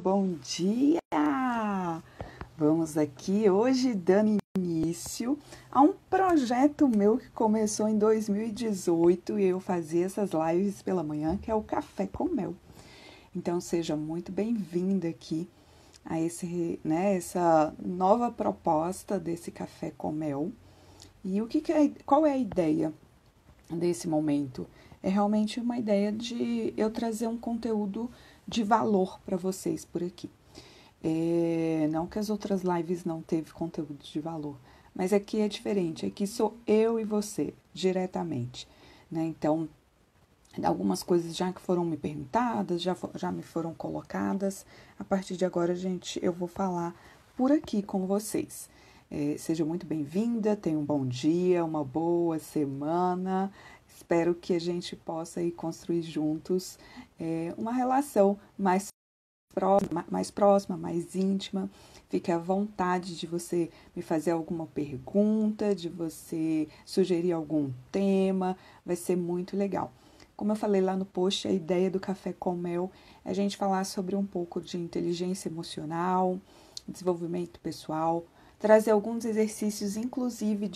Bom dia! Vamos aqui hoje dando início a um projeto meu que começou em 2018 e eu fazia essas lives pela manhã, que é o Café com Mel. Então seja muito bem-vinda aqui a essa nova proposta desse Café com Mel. E qual é a ideia desse momento? É realmente uma ideia de eu trazer um conteúdo de valor para vocês por aqui. Não que as outras lives não teve conteúdo de valor, mas aqui é diferente, aqui sou eu e você, diretamente, né? Então, algumas coisas já que foram me perguntadas, já me foram colocadas, a partir de agora, gente, eu vou falar por aqui com vocês. Seja muito bem-vinda, tenha um bom dia, uma boa semana. Espero que a gente possa aí construir juntos uma relação mais próxima, mais íntima. Fique à vontade de você me fazer alguma pergunta, de você sugerir algum tema, vai ser muito legal. Como eu falei lá no post, a ideia do Café com Mel é a gente falar sobre um pouco de inteligência emocional, desenvolvimento pessoal, trazer alguns exercícios, inclusive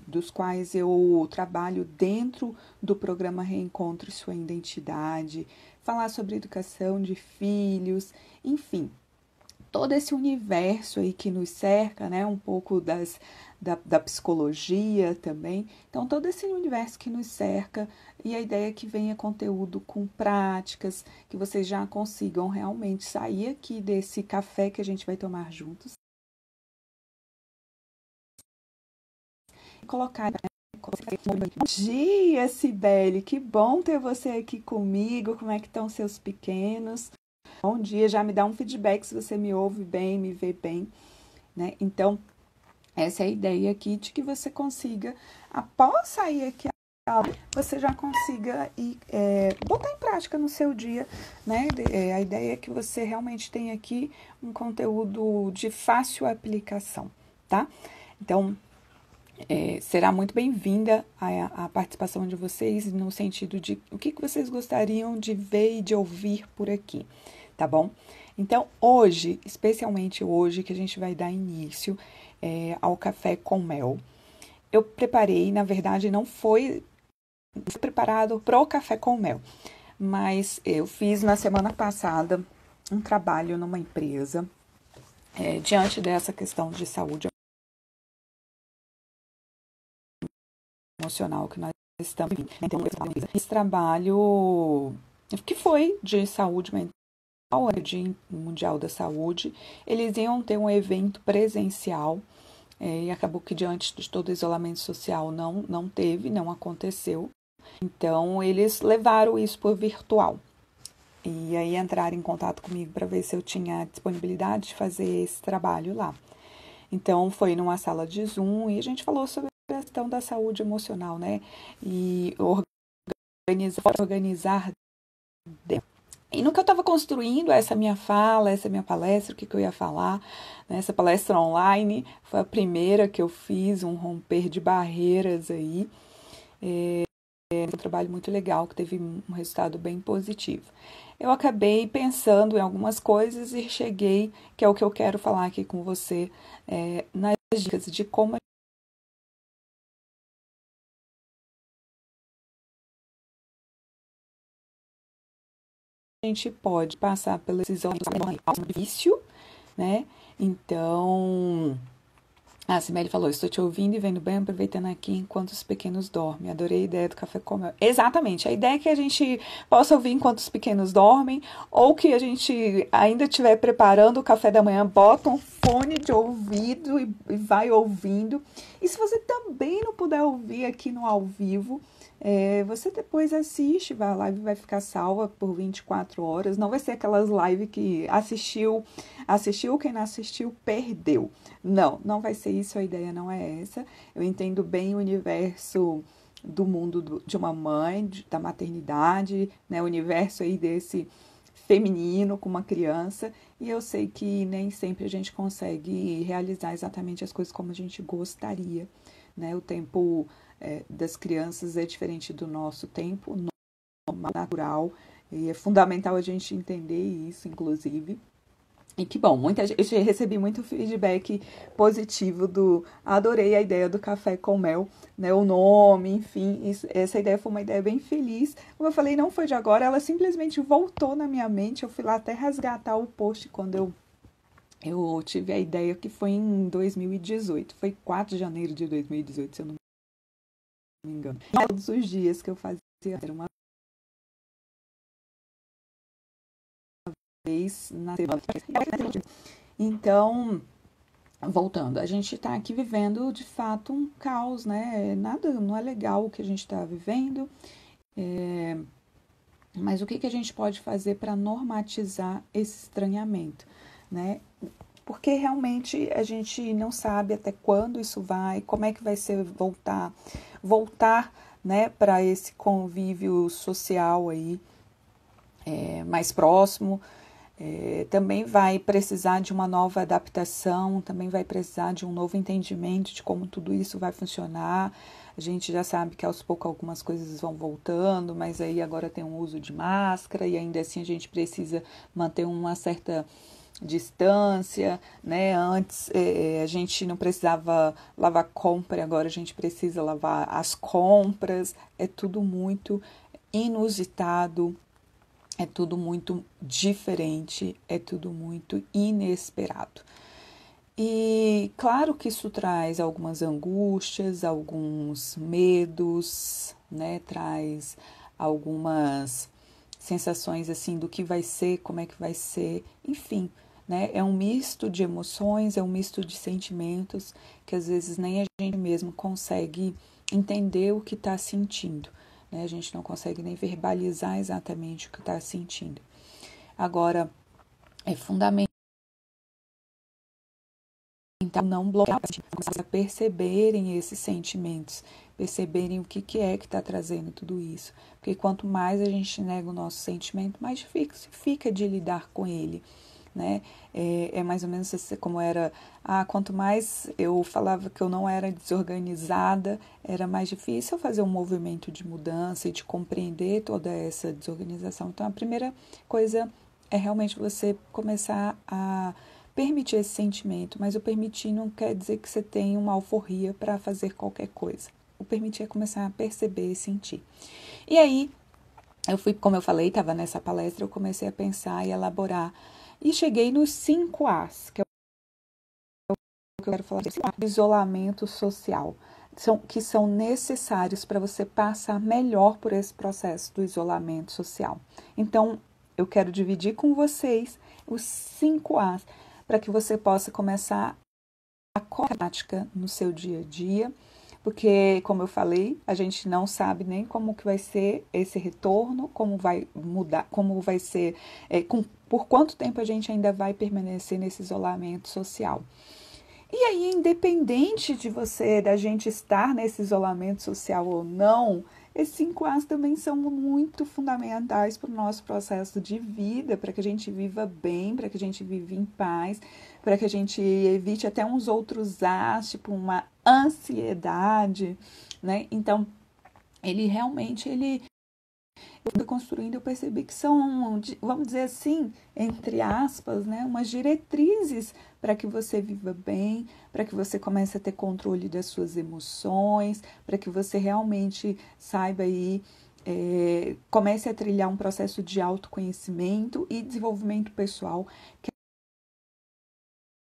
dos quais eu trabalho dentro do programa Reencontre Sua Identidade, falar sobre educação de filhos, enfim, todo esse universo aí que nos cerca, né? Um pouco da psicologia também. Então, todo esse universo que nos cerca e a ideia é que venha conteúdo com práticas, que vocês já consigam realmente sair aqui desse café que a gente vai tomar juntos e colocar. Bom dia, Cibele, que bom ter você aqui comigo. Como é que estão seus pequenos? Bom dia, já me dá um feedback se você me ouve bem, me vê bem, né? Então, essa é a ideia aqui de que você consiga, após sair aqui, você já consiga botar em prática no seu dia, né? A ideia é que você realmente tenha aqui um conteúdo de fácil aplicação, tá? Então, será muito bem-vinda a participação de vocês no sentido de o que vocês gostariam de ver e de ouvir por aqui, tá bom? Então, hoje, especialmente hoje, que a gente vai dar início ao Café com Mel, eu preparei, na verdade, não foi preparado para o Café com Mel, mas eu fiz na semana passada um trabalho numa empresa diante dessa questão de saúde emocional que nós estamos vivendo. Então, esse trabalho que foi de saúde mental, Dia Mundial da Saúde, eles iam ter um evento presencial e acabou que diante de todo o isolamento social não aconteceu. Então, eles levaram isso por virtual. E aí entraram em contato comigo para ver se eu tinha disponibilidade de fazer esse trabalho lá. Então, foi numa sala de Zoom e a gente falou sobre a questão da saúde emocional, né? E organizar. E no que eu estava construindo essa minha fala, essa minha palestra, o que eu ia falar, né? Essa palestra online foi a primeira que eu fiz, um romper de barreiras aí. Um trabalho muito legal, que teve um resultado bem positivo. Eu acabei pensando em algumas coisas e cheguei, que é o que eu quero falar aqui com você, nas dicas de como a gente pode passar pela decisão de vício, né? Então, a Cimeli falou, estou te ouvindo e vendo bem, aproveitando aqui enquanto os pequenos dormem. Adorei a ideia do café com mel. Exatamente, a ideia é que a gente possa ouvir enquanto os pequenos dormem, ou que a gente ainda estiver preparando o café da manhã, bota um fone de ouvido e vai ouvindo. E se você também não puder ouvir aqui no ao vivo, você depois assiste, a live vai ficar salva por 24 horas. Não vai ser aquelas lives que assistiu, quem não assistiu, perdeu. Não vai ser isso, a ideia não é essa. Eu entendo bem o universo do mundo de uma mãe, da maternidade, né? O universo aí desse feminino com uma criança, e eu sei que nem sempre a gente consegue realizar exatamente as coisas como a gente gostaria, né? O tempo das crianças é diferente do nosso tempo natural, e é fundamental a gente entender isso, inclusive. E que bom, eu recebi muito feedback positivo adorei a ideia do café com mel, né, o nome, enfim, essa ideia foi uma ideia bem feliz. Como eu falei, não foi de agora, ela simplesmente voltou na minha mente, eu fui lá até resgatar o post quando eu tive a ideia, que foi em 2018, foi 4 de janeiro de 2018, se eu não me engano. Todos os dias que eu fazia, era uma vez na semana. Então, voltando, a gente está aqui vivendo de fato um caos, né? Nada, não é legal o que a gente está vivendo, mas o que a gente pode fazer para normatizar esse estranhamento, né? Porque realmente a gente não sabe até quando isso vai, como é que vai ser voltar, né, para esse convívio social aí mais próximo. Também vai precisar de uma nova adaptação, também vai precisar de um novo entendimento de como tudo isso vai funcionar. A gente já sabe que aos poucos algumas coisas vão voltando, mas aí agora tem um uso de máscara e ainda assim a gente precisa manter uma certa distância, né? Antes a gente não precisava lavar compra, agora a gente precisa lavar as compras. É tudo muito inusitado, é tudo muito diferente, é tudo muito inesperado. E claro que isso traz algumas angústias, alguns medos, né? Traz algumas sensações assim do que vai ser, como é que vai ser, enfim, né? É um misto de emoções, é um misto de sentimentos que às vezes nem a gente mesmo consegue entender o que está sentindo, né? A gente não consegue nem verbalizar exatamente o que está sentindo. Agora, é fundamental não bloquear, a perceberem esses sentimentos, perceberem o que é que está trazendo tudo isso. Porque quanto mais a gente nega o nosso sentimento, mais difícil fica de lidar com ele, né? É mais ou menos como era, quanto mais eu falava que eu não era desorganizada, era mais difícil fazer um movimento de mudança e de compreender toda essa desorganização. Então, a primeira coisa é realmente você começar a permitir esse sentimento, mas o permitir não quer dizer que você tenha uma alforria para fazer qualquer coisa. O permitir é começar a perceber e sentir. E aí, como eu falei, estava nessa palestra, eu comecei a pensar e elaborar. E cheguei nos 5 As, que é o que eu quero falar, de isolamento social, que são necessários para você passar melhor por esse processo do isolamento social. Então, eu quero dividir com vocês os 5 As, para que você possa começar a prática no seu dia a dia, porque, como eu falei, a gente não sabe nem como que vai ser esse retorno, como vai mudar, como vai ser, por quanto tempo a gente ainda vai permanecer nesse isolamento social. E aí, independente da gente estar nesse isolamento social ou não, esses 5 As também são muito fundamentais para o nosso processo de vida, para que a gente viva bem, para que a gente viva em paz, para que a gente evite até uns outros As, tipo uma ansiedade, né? Então, ele eu fui construindo, eu percebi que são, vamos dizer assim, entre aspas, né, umas diretrizes para que você viva bem, para que você comece a ter controle das suas emoções, para que você realmente saiba aí, comece a trilhar um processo de autoconhecimento e desenvolvimento pessoal, que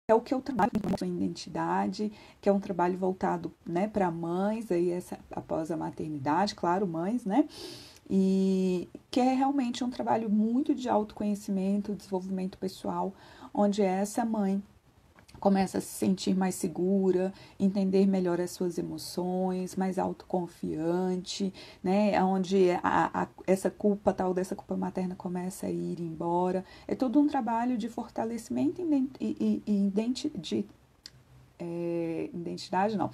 é o que eu trabalho com a sua identidade, que é um trabalho voltado, né, para mães, aí após a maternidade, claro, mães, né? E que é realmente um trabalho muito de autoconhecimento, desenvolvimento pessoal, onde essa mãe começa a se sentir mais segura, entender melhor as suas emoções, mais autoconfiante, né? Onde essa culpa, tal dessa culpa materna começa a ir embora. É todo um trabalho de fortalecimento e identidade, não,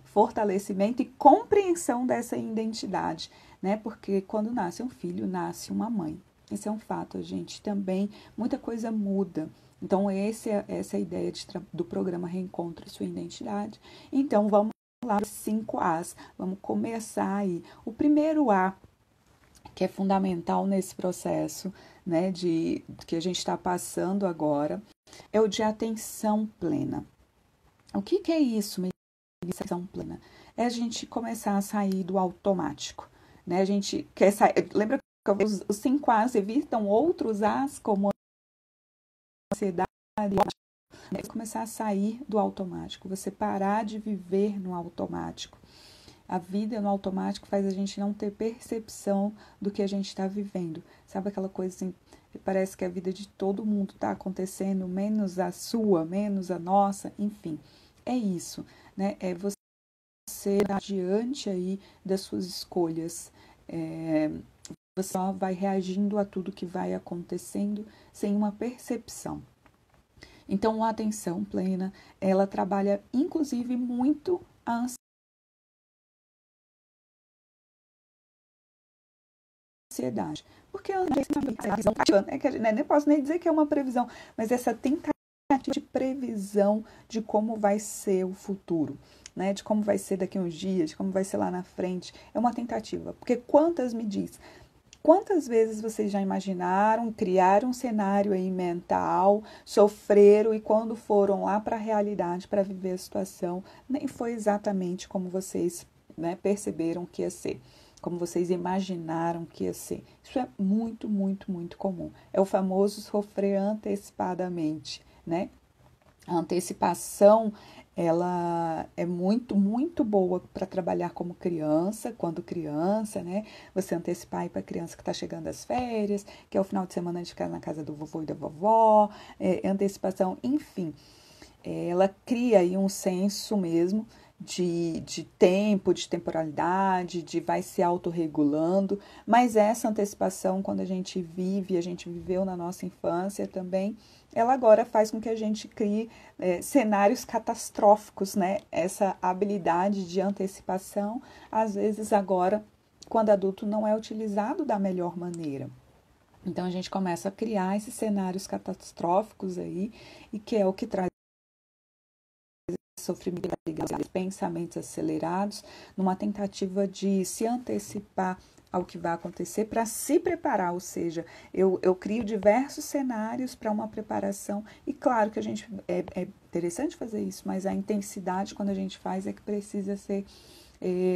fortalecimento e compreensão dessa identidade, né? Porque quando nasce um filho, nasce uma mãe. Esse é um fato, gente. Também muita coisa muda. Então, essa é a ideia do programa Reencontre Sua Identidade. Então, vamos lá, 5 As. Vamos começar aí. O primeiro A, que é fundamental nesse processo, né, que a gente está passando agora, é o de atenção plena. O que é isso, atenção plena? É a gente começar a sair do automático, né? A gente quer sair. Lembra que os 5 As evitam outros As, como a ansiedade, né? Começar a sair do automático, você parar de viver no automático. A vida no automático faz a gente não ter percepção do que a gente está vivendo. Sabe aquela coisa assim, que parece que a vida de todo mundo está acontecendo, menos a sua, menos a nossa, enfim. É isso, né? É você diante aí das suas escolhas. Você só vai reagindo a tudo que vai acontecendo sem uma percepção. Então, a atenção plena, ela trabalha inclusive muito a ansiedade. Porque a ansiedade, nem posso nem dizer que é uma previsão, mas essa tentativa de previsão de como vai ser o futuro, né? De como vai ser daqui a uns dias, de como vai ser lá na frente, é uma tentativa. Porque quantas vezes vocês já imaginaram, criaram um cenário aí mental, sofreram e quando foram lá para a realidade, para viver a situação, nem foi exatamente como vocês, né, perceberam que ia ser, como vocês imaginaram que ia ser. Isso é muito, muito, muito comum. É o famoso sofrer antecipadamente, né? A antecipação, ela é muito, muito boa para trabalhar como criança, quando criança, né? Você antecipar aí para a criança que está chegando às férias, que é o final de semana de ficar na casa do vovô e da vovó, antecipação, enfim. Ela cria aí um senso mesmo de tempo, de temporalidade, de vai se autorregulando, mas essa antecipação, quando a gente viveu na nossa infância também, ela agora faz com que a gente crie cenários catastróficos, né? Essa habilidade de antecipação, às vezes agora, quando adulto, não é utilizado da melhor maneira. Então a gente começa a criar esses cenários catastróficos aí, e que é o que traz sofrimento, pensamentos acelerados, numa tentativa de se antecipar ao que vai acontecer para se preparar, ou seja, eu crio diversos cenários para uma preparação e claro que a gente é interessante fazer isso, mas a intensidade quando a gente faz é que precisa ser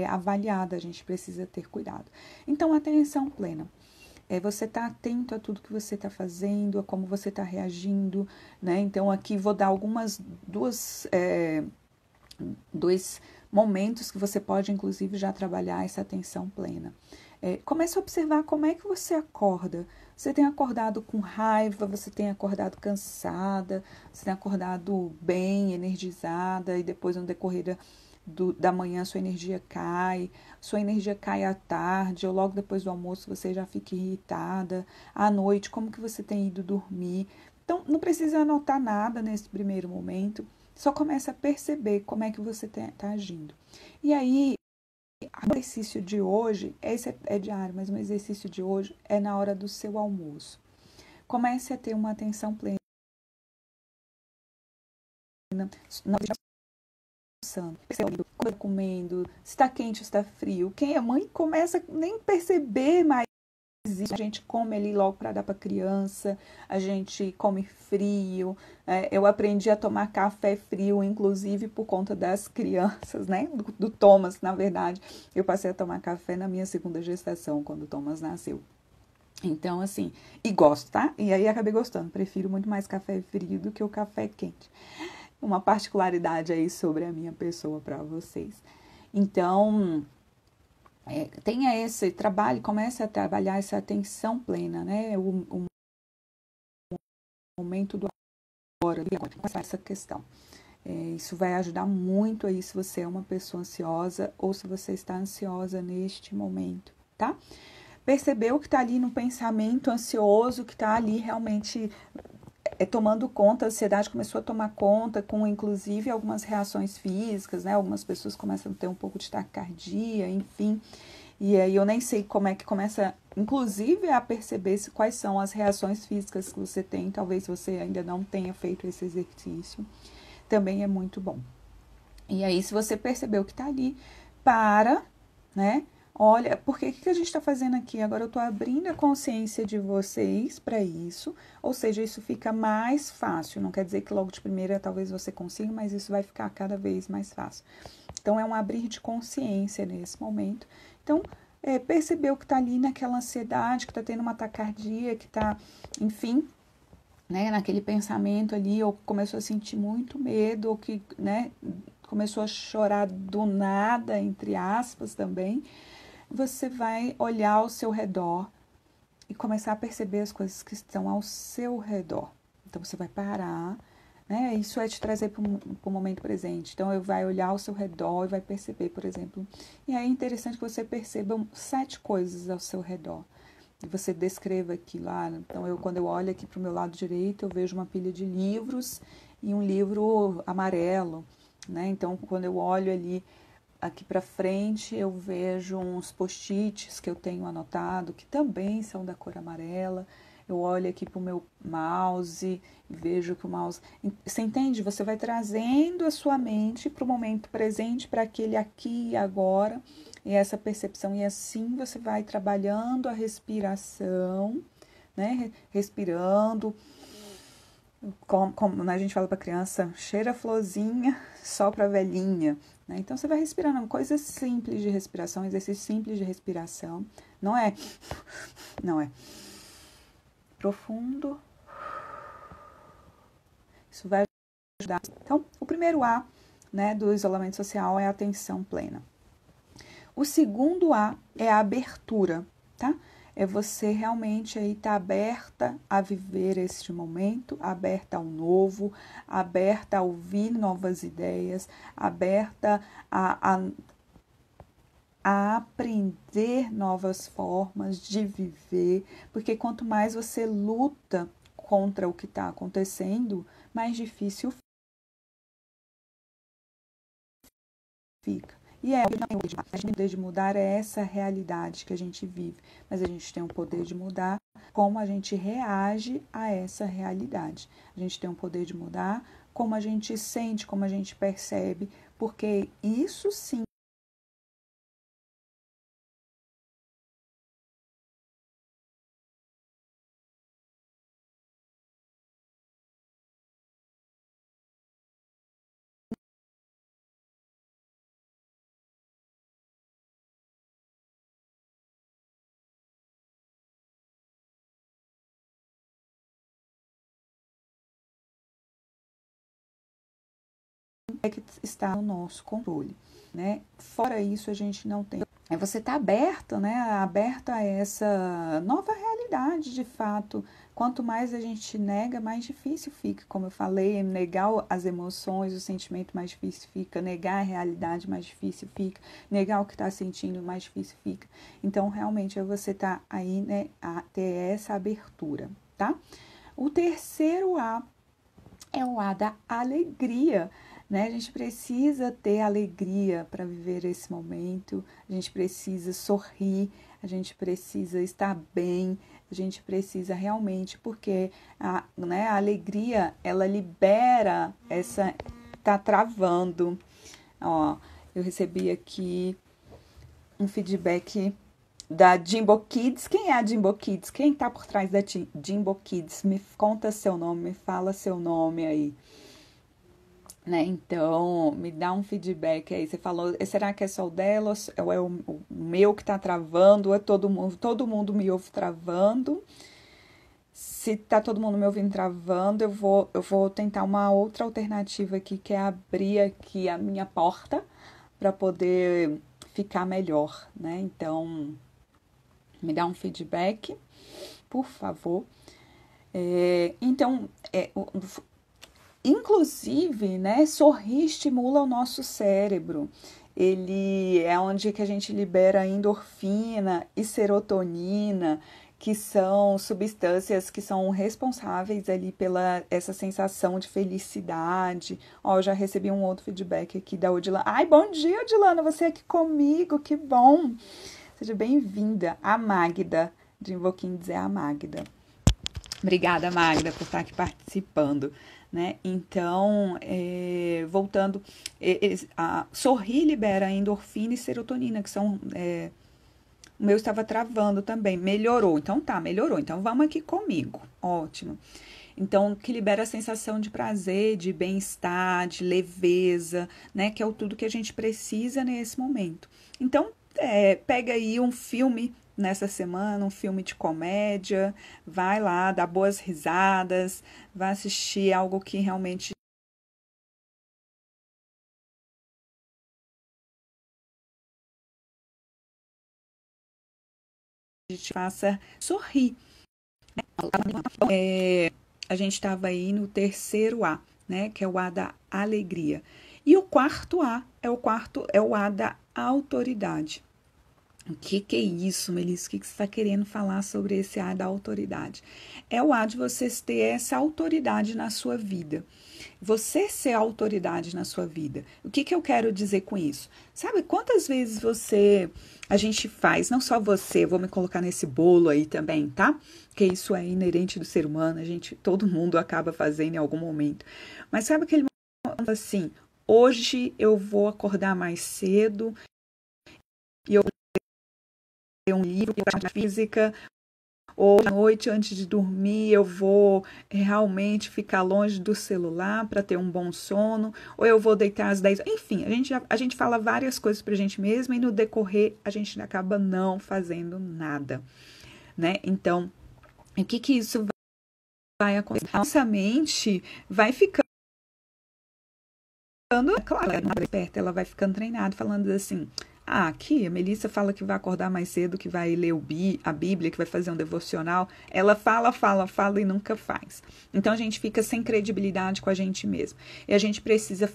avaliada, a gente precisa ter cuidado. Então, atenção plena. Você está atento a tudo que você está fazendo, a como você está reagindo, né? Então, aqui vou dar dois momentos que você pode, inclusive, já trabalhar essa atenção plena. Comece a observar como é que você acorda. Você tem acordado com raiva, você tem acordado cansada, você tem acordado bem, energizada, e depois, no decorrer da manhã, sua energia cai à tarde, ou logo depois do almoço você já fica irritada, à noite, como que você tem ido dormir. Então, não precisa anotar nada nesse primeiro momento, só começa a perceber como é que você está agindo. E aí, o exercício de hoje, esse é diário, mas o exercício de hoje é na hora do seu almoço. Comece a ter uma atenção plena. Comendo, se está quente ou está frio. Quem é mãe começa a nem perceber mais isso. A gente come ali logo para dar para a criança, a gente come frio. Eu aprendi a tomar café frio, inclusive por conta das crianças, né? Do Thomas, na verdade. Eu passei a tomar café na minha segunda gestação, quando o Thomas nasceu. Então, assim, e gosto, tá? E aí acabei gostando. Prefiro muito mais café frio do que o café quente. Uma particularidade aí sobre a minha pessoa para vocês. Então, tenha esse trabalho, comece a trabalhar essa atenção plena, né? O momento do agora, essa questão. Isso vai ajudar muito aí se você é uma pessoa ansiosa ou se você está ansiosa neste momento, tá? Percebeu que está ali no pensamento ansioso, que está ali realmente tomando conta, a ansiedade começou a tomar conta, com inclusive algumas reações físicas, né? Algumas pessoas começam a ter um pouco de taquicardia, enfim. E aí eu nem sei como é que começa, inclusive, a perceber quais são as reações físicas que você tem. Talvez você ainda não tenha feito esse exercício. Também é muito bom. E aí, se você percebeu que está ali, para, né? Olha, porque o que a gente está fazendo aqui? Agora eu estou abrindo a consciência de vocês para isso, ou seja, isso fica mais fácil. Não quer dizer que logo de primeira talvez você consiga, mas isso vai ficar cada vez mais fácil. Então, é um abrir de consciência nesse momento. Então, perceber o que está ali naquela ansiedade, que está tendo uma taquicardia, que está, enfim, né, naquele pensamento ali, ou começou a sentir muito medo, ou que, né, começou a chorar do nada, entre aspas também. Você vai olhar ao seu redor e começar a perceber as coisas que estão ao seu redor. Então, você vai parar, né? Isso é te trazer para o momento presente. Então, eu vai olhar ao seu redor e vai perceber, por exemplo. E aí é interessante que você perceba 7 coisas ao seu redor. E você descreva aquilo lá. Então, quando eu olho aqui para o meu lado direito, eu vejo uma pilha de livros e um livro amarelo, né? Então, quando eu olho ali aqui para frente, eu vejo uns post-its que eu tenho anotado, que também são da cor amarela. Eu olho aqui para o meu mouse e vejo que o mouse... Você entende? Você vai trazendo a sua mente para o momento presente, para aquele aqui e agora, e essa percepção. E assim você vai trabalhando a respiração, né? Respirando. Como a gente fala para criança, cheira a florzinha, sopra a velhinha. Né? Então, você vai respirando coisas simples de respiração, exercícios simples de respiração. Não é profundo. Isso vai ajudar. Então, o primeiro A, né, do isolamento social é a atenção plena. O segundo A é a abertura, tá? É você realmente aí estar aberta a viver este momento, aberta ao novo, aberta a ouvir novas ideias, aberta a aprender novas formas de viver, porque quanto mais você luta contra o que está acontecendo, mais difícil fica. E a gente tem o poder de mudar é essa realidade que a gente vive, mas a gente tem o poder de mudar como a gente reage a essa realidade. A gente tem o poder de mudar como a gente sente, como a gente percebe, porque isso sim é que está no nosso controle, né? Fora isso, a gente não tem. Você está aberta, né? Aberta a essa nova realidade, de fato. Quanto mais a gente nega, mais difícil fica. Como eu falei, negar as emoções, o sentimento mais difícil fica. Negar a realidade, mais difícil fica. Negar o que está sentindo, mais difícil fica. Então, realmente, é você tá aí, né? A ter essa abertura, tá? O terceiro A é o A da alegria. Né? A gente precisa ter alegria para viver esse momento, a gente precisa sorrir, a gente precisa estar bem, a gente precisa realmente, porque né, a alegria, ela libera essa... Tá travando. Ó, eu recebi aqui um feedback da Jimbo Kids. Quem é a Jimbo Kids? Quem tá por trás da Jimbo Kids? Me conta seu nome, me fala seu nome aí. Né? Então, me dá um feedback aí. Você falou, será que é só o dela ou é o meu que tá travando? Ou é todo mundo me ouve travando? Se tá todo mundo me ouvindo travando, eu vou tentar uma outra alternativa aqui, que é abrir aqui a minha porta para poder ficar melhor, né? Então, me dá um feedback, por favor. Então, inclusive, né, sorrir estimula o nosso cérebro. Ele é onde que a gente libera endorfina e serotonina, que são substâncias que são responsáveis ali pela essa sensação de felicidade. Ó, eu já recebi um outro feedback aqui da Odilana. Ai, bom dia, Odilana, você aqui comigo, que bom. Seja bem-vinda. A Magda, de Invoquim dizer a Magda. Obrigada, Magda, por estar aqui participando. Né? Então, voltando, sorrir libera endorfina e serotonina, que são O meu estava travando também. Melhorou. Então tá, melhorou. Então vamos aqui comigo. Ótimo. Então, que libera a sensação de prazer, de bem-estar, de leveza, né? Que é o tudo que a gente precisa nesse momento. Então, pega aí um filme nessa semana, um filme de comédia, vai lá, dá boas risadas, vai assistir algo que realmente te faça sorrir. A gente estava aí no terceiro A, né? Que é o A da alegria. E o quarto A é o A da autoridade. O que é isso, Melissa? O que você está querendo falar sobre esse A da autoridade? É o A de você ter essa autoridade na sua vida. Você ser autoridade na sua vida. O que eu quero dizer com isso? Sabe quantas vezes a gente faz, não só você, vou me colocar nesse bolo aí também, tá? Que isso é inerente do ser humano, todo mundo acaba fazendo em algum momento. Mas sabe aquele momento assim, hoje eu vou acordar mais cedo e eu vou ler um livro de física, ou à noite, antes de dormir, eu vou realmente ficar longe do celular para ter um bom sono, ou eu vou deitar às 10. Enfim, a gente fala várias coisas para a gente mesma e no decorrer a gente acaba não fazendo nada, né? Então, o que isso vai acontecer? A nossa mente vai ficando, claro, ela vai ficando treinada, falando assim. Aqui a Melissa fala que vai acordar mais cedo, que vai ler a Bíblia, que vai fazer um devocional. Ela fala e nunca faz. Então a gente fica sem credibilidade com a gente mesmo. E a gente precisa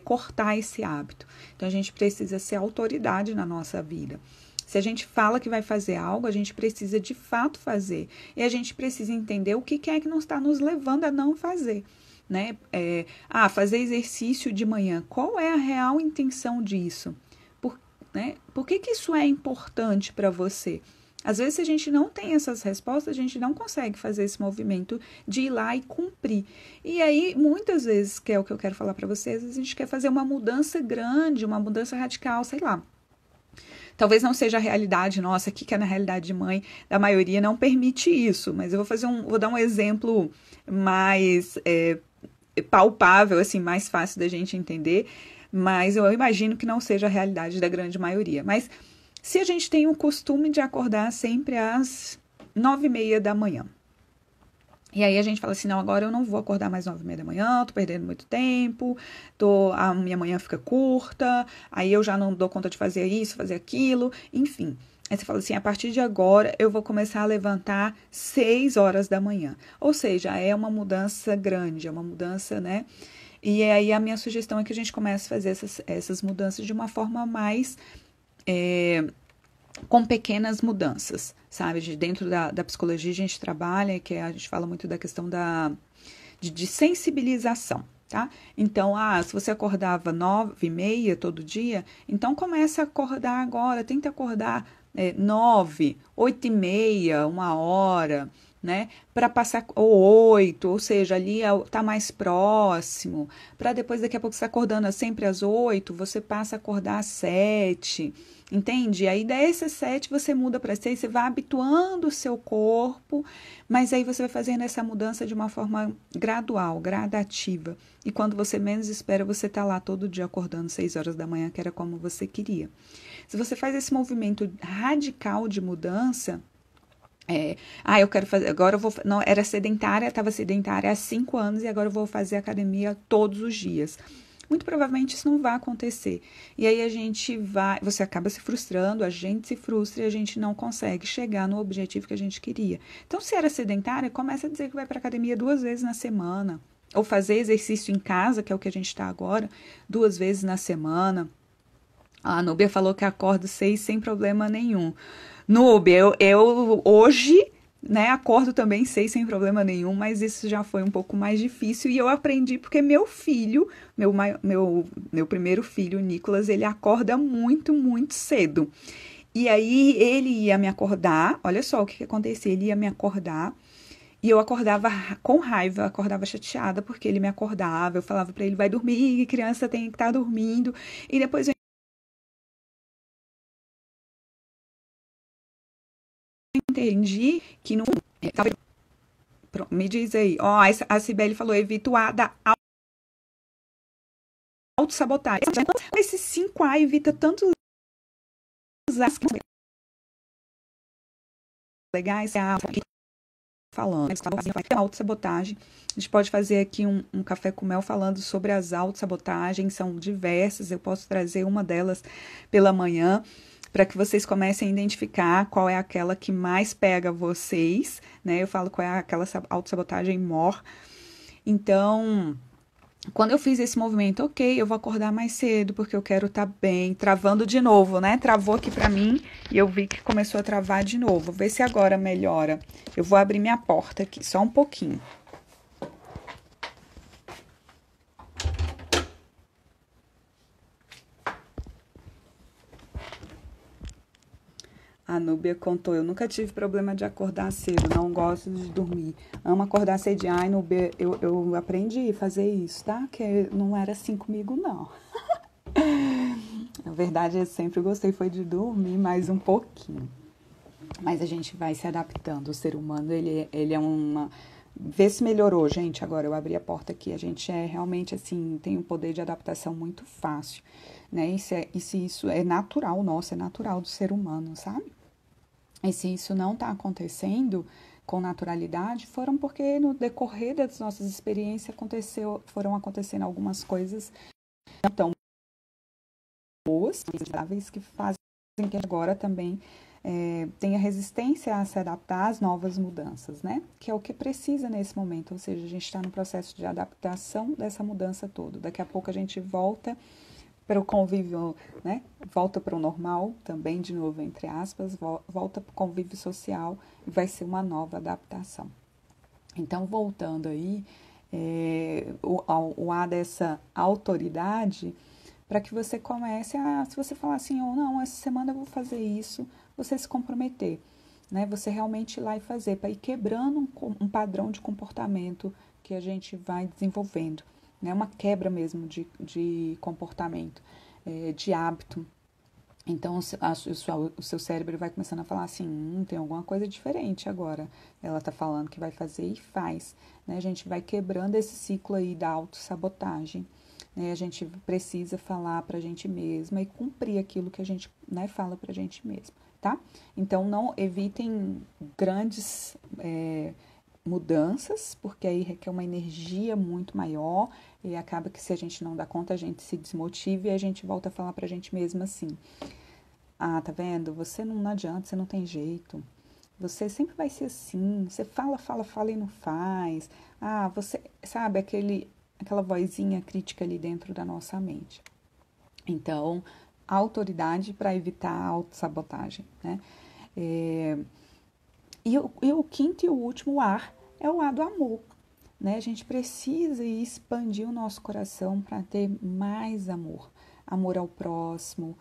cortar esse hábito. Então a gente precisa ser autoridade na nossa vida. Se a gente fala que vai fazer algo, a gente precisa de fato fazer. E a gente precisa entender o que é que não está nos levando a não fazer. Né? Fazer exercício de manhã. Qual é a real intenção disso? Né? Por que isso é importante para você? Às vezes, se a gente não tem essas respostas, a gente não consegue fazer esse movimento de ir lá e cumprir. E aí, muitas vezes, que é o que eu quero falar para vocês, a gente quer fazer uma mudança grande, uma mudança radical, sei lá. Talvez não seja a realidade nossa, aqui que é na realidade de mãe, da maioria não permite isso, mas eu vou dar um exemplo mais palpável, assim, mais fácil da gente entender, mas eu imagino que não seja a realidade da grande maioria. Mas se a gente tem o costume de acordar sempre às 9h30 da manhã, e aí a gente fala assim, não, agora eu não vou acordar mais 9h30 da manhã, tô perdendo muito tempo, a minha manhã fica curta, aí eu já não dou conta de fazer isso, fazer aquilo, enfim. Aí você fala assim, a partir de agora eu vou começar a levantar 6 horas da manhã. Ou seja, é uma mudança grande, é uma mudança, né? E aí a minha sugestão é que a gente comece a fazer essas mudanças de uma forma mais com pequenas mudanças, sabe? Dentro da psicologia a gente trabalha, a gente fala muito da questão de sensibilização, tá? Então, se você acordava 9h30 todo dia, então começa a acordar agora, tenta acordar 9, 8h30, 1 hora, né? Para passar, ou 8, ou seja, ali tá mais próximo, para depois, daqui a pouco, você acordando sempre às 8, você passa a acordar às 7, entende? Aí dessas 7 você muda para 6, você vai habituando o seu corpo, mas aí você vai fazendo essa mudança de uma forma gradual, gradativa. E quando você menos espera, você tá lá todo dia acordando 6 horas da manhã, que era como você queria. Se você faz esse movimento radical de mudança, eu quero fazer, agora eu vou, não, era sedentária, estava sedentária há 5 anos e agora eu vou fazer academia todos os dias. Muito provavelmente isso não vai acontecer. E aí você acaba se frustrando, a gente se frustra e a gente não consegue chegar no objetivo que a gente queria. Então, se era sedentária, começa a dizer que vai para academia 2 vezes na semana. Ou fazer exercício em casa, que é o que a gente está agora, 2 vezes na semana. A Núbia falou que acordo 6 sem problema nenhum. Núbia, eu hoje, né, acordo também 6 sem problema nenhum, mas isso já foi um pouco mais difícil e eu aprendi porque meu filho, meu primeiro filho, o Nicolas, ele acorda muito, muito cedo. E aí ele ia me acordar, olha só o que acontecia, ele ia me acordar e eu acordava com raiva, acordava chateada porque ele me acordava, eu falava para ele, vai dormir, criança tem que estar dormindo, e depois eu entendi que não... Me diz aí. Ó, a Cibele falou, evita o A da autossabotagem. Esse 5A evita tantos As legais, falando, autossabotagem. A gente pode fazer aqui um café com mel falando sobre as autossabotagens, são diversas, eu posso trazer uma delas pela manhã, para que vocês comecem a identificar qual é aquela que mais pega vocês, né? Eu falo qual é aquela autossabotagem maior. Então, quando eu fiz esse movimento, ok, eu vou acordar mais cedo porque eu quero estar bem, travando de novo, né? Travou aqui pra mim e eu vi que começou a travar de novo. Vou ver se agora melhora. Eu vou abrir minha porta aqui, só um pouquinho. A Núbia contou, eu nunca tive problema de acordar cedo, não gosto de dormir. Amo acordar cedo. Ai, Núbia, eu aprendi a fazer isso, tá? Que não era assim comigo, não. Na verdade, eu sempre gostei foi de dormir mais um pouquinho. Mas a gente vai se adaptando. O ser humano, ele é uma... Vê se melhorou, gente. Agora eu abri a porta aqui. A gente é realmente, assim, tem um poder de adaptação muito fácil, né? Isso é natural nosso, é natural do ser humano, sabe? E se isso não está acontecendo com naturalidade, foram porque no decorrer das nossas experiências foram acontecendo algumas coisas não tão boas, que fazem que agora também tenha resistência a se adaptar às novas mudanças, né? Que é o que precisa nesse momento, ou seja, a gente está no processo de adaptação dessa mudança toda. Daqui a pouco a gente volta para o convívio, né? Volta para o normal, também de novo, entre aspas, volta para o convívio social e vai ser uma nova adaptação. Então, voltando aí, o A dessa autoridade, para que você comece a, se você falar assim, ou não, essa semana eu vou fazer isso, você se comprometer, né? Você realmente ir lá e fazer, para ir quebrando um padrão de comportamento que a gente vai desenvolvendo, né? Uma quebra mesmo de comportamento, de hábito. Então, o seu cérebro vai começando a falar assim, tem alguma coisa diferente agora. Ela tá falando que vai fazer e faz, né? A gente vai quebrando esse ciclo aí da autossabotagem, né? A gente precisa falar pra gente mesma e cumprir aquilo que a gente, né, fala pra gente mesma, tá? Então, não evitem grandes mudanças, porque aí requer uma energia muito maior e acaba que se a gente não dá conta, a gente se desmotiva e a gente volta a falar pra gente mesma assim, ah, tá vendo? Você não adianta, você não tem jeito. Você sempre vai ser assim. Você fala e não faz. Ah, você, sabe, aquela vozinha crítica ali dentro da nossa mente. Então, autoridade para evitar a autossabotagem, né? E o quinto e o último ar é o ar do amor, né? A gente precisa expandir o nosso coração para ter mais amor. Amor ao próximo,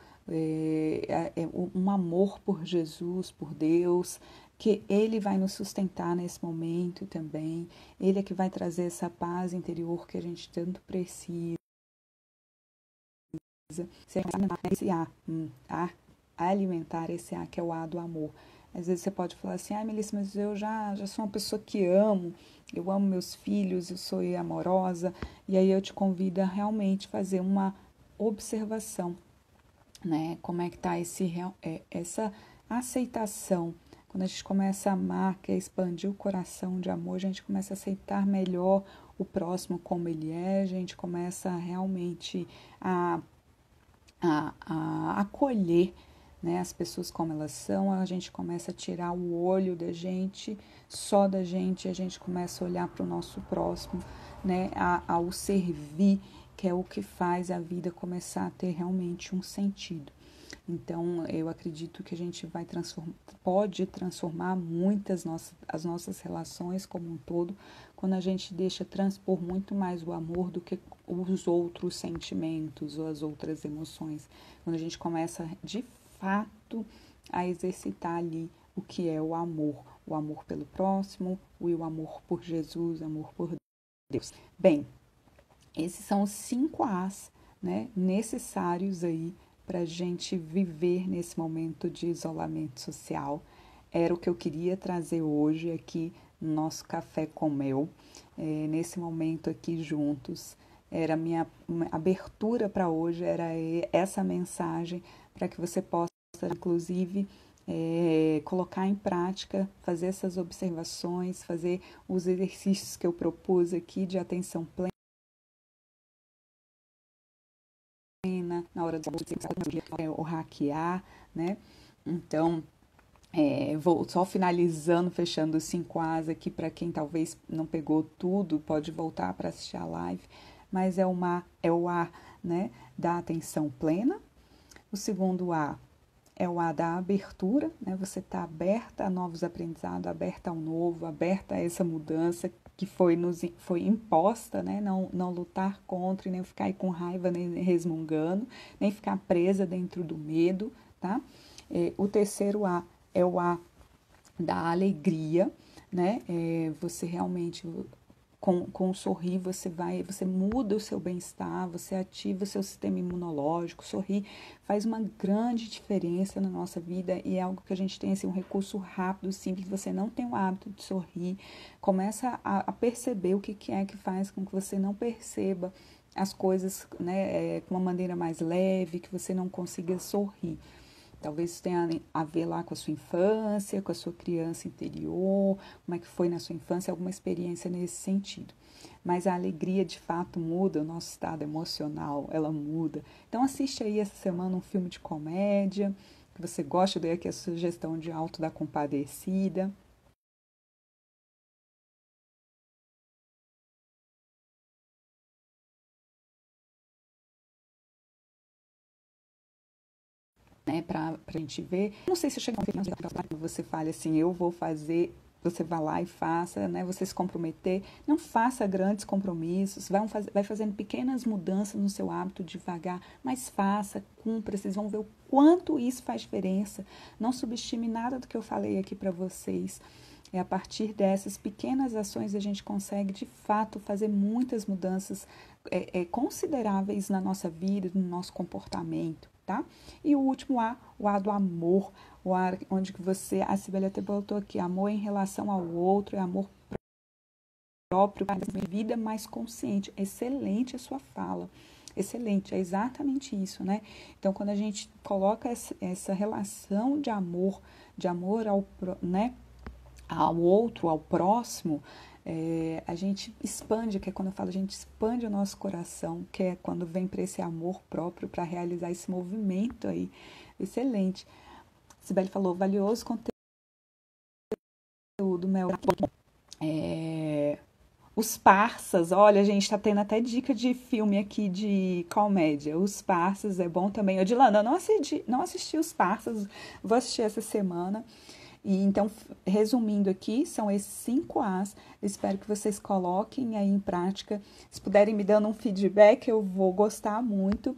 um amor por Jesus, por Deus, que Ele vai nos sustentar nesse momento também. Ele é que vai trazer essa paz interior que a gente tanto precisa. Se alimentar esse alimentar esse ar que é o ar do amor. Às vezes você pode falar assim, Melissa, mas eu já sou uma pessoa que eu amo meus filhos, eu sou amorosa, e aí eu te convido a realmente fazer uma observação, né? Como é que tá essa aceitação. Quando a gente começa a amar, que é expandir o coração de amor, a gente começa a aceitar melhor o próximo como ele é, a gente começa realmente a acolher, né, as pessoas como elas são, a gente começa a tirar o olho da gente, só da gente, a gente começa a olhar para o nosso próximo, né, ao servir, que é o que faz a vida começar a ter realmente um sentido. Então, eu acredito que a gente pode transformar as nossas relações como um todo, quando a gente deixa transpor muito mais o amor do que os outros sentimentos ou as outras emoções. Quando a gente começa, de fato, a exercitar ali o que é o amor pelo próximo, o amor por Jesus, o amor por Deus. Bem, esses são os 5 As, né, necessários aí para a gente viver nesse momento de isolamento social. era o que eu queria trazer hoje aqui no nosso Café com Mel, nesse momento aqui juntos. Era a minha abertura para hoje, era essa mensagem para que você possa, inclusive, colocar em prática, fazer essas observações, fazer os exercícios que eu propus aqui de atenção plena na hora do ou hackear, né? Então, vou só finalizando, fechando os 5 As aqui para quem talvez não pegou tudo, pode voltar para assistir a live, mas é o A, né, da atenção plena. O segundo A é o A da abertura, né? Você está aberta a novos aprendizados, aberta ao novo, aberta a essa mudança que foi imposta, né? Não lutar contra, nem ficar aí com raiva, nem resmungando, nem ficar presa dentro do medo, tá? O terceiro A é o A da alegria, né? Você realmente, com um sorrir, você muda o seu bem-estar, você ativa o seu sistema imunológico. Sorrir faz uma grande diferença na nossa vida e é algo que a gente tem, assim, um recurso rápido, simples. Você não tem o hábito de sorrir, começa a perceber o que é que faz com que você não perceba as coisas, né, com uma maneira mais leve, que você não consiga sorrir. Talvez isso tenha a ver lá com a sua infância, com a sua criança interior, como é que foi na sua infância, alguma experiência nesse sentido. Mas a alegria, de fato, muda, o nosso estado emocional, ela muda. Então, assiste aí essa semana um filme de comédia, que você gosta, daí aqui a sugestão de Alto da Compadecida. Né, pra gente ver. Não sei se chega a você fale assim, eu vou fazer, você vai lá e faça, né? Você se comprometer, não faça grandes compromissos, vai fazendo pequenas mudanças no seu hábito devagar, mas faça, cumpra, vocês vão ver o quanto isso faz diferença. Não subestime nada do que eu falei aqui para vocês. A partir dessas pequenas ações a gente consegue, de fato, fazer muitas mudanças consideráveis na nossa vida, no nosso comportamento, tá? E o último A, o A do amor, o A onde que você, a Sibeli até botou aqui, amor em relação ao outro, é amor próprio, vida mais consciente. Excelente a sua fala. Excelente, é exatamente isso, né? Então, quando a gente coloca essa relação de amor ao, né, ao outro, ao próximo, a gente expande, que é quando eu falo, a gente expande o nosso coração, que é quando vem para esse amor próprio, para realizar esse movimento aí. Excelente. Sibeli falou, valioso conteúdo, Mel. Os Parsas, olha, a gente tá tendo até dica de filme aqui de comédia. Os Parsas é bom também. Odilana, eu não assisti Os Parsas, vou assistir essa semana. E então, resumindo aqui, são esses 5 As. Eu espero que vocês coloquem aí em prática. Se puderem me dando um feedback, eu vou gostar muito.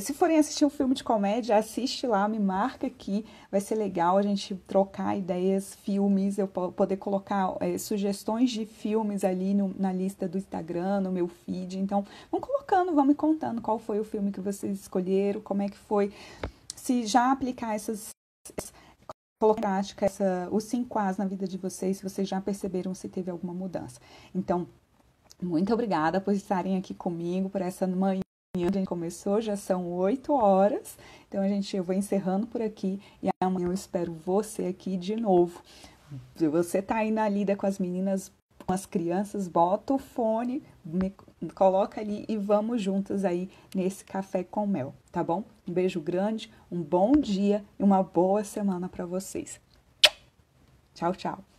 Se forem assistir um filme de comédia, assiste lá, me marca aqui. Vai ser legal a gente trocar ideias, filmes, eu poder colocar sugestões de filmes ali na lista do Instagram, no meu feed. Então, vão colocando, vão me contando qual foi o filme que vocês escolheram, como é que foi. Se já aplicar colocar em prática os 5 As na vida de vocês, se vocês já perceberam se teve alguma mudança. Então, muito obrigada por estarem aqui comigo, por essa manhã que a gente começou, já são 8 horas, então eu vou encerrando por aqui e amanhã eu espero você aqui de novo. Se você tá aí na lida com as meninas, com as crianças, bota o fone, coloca ali e vamos juntas aí nesse café com mel, tá bom? Um beijo grande, um bom dia e uma boa semana para vocês. Tchau, tchau.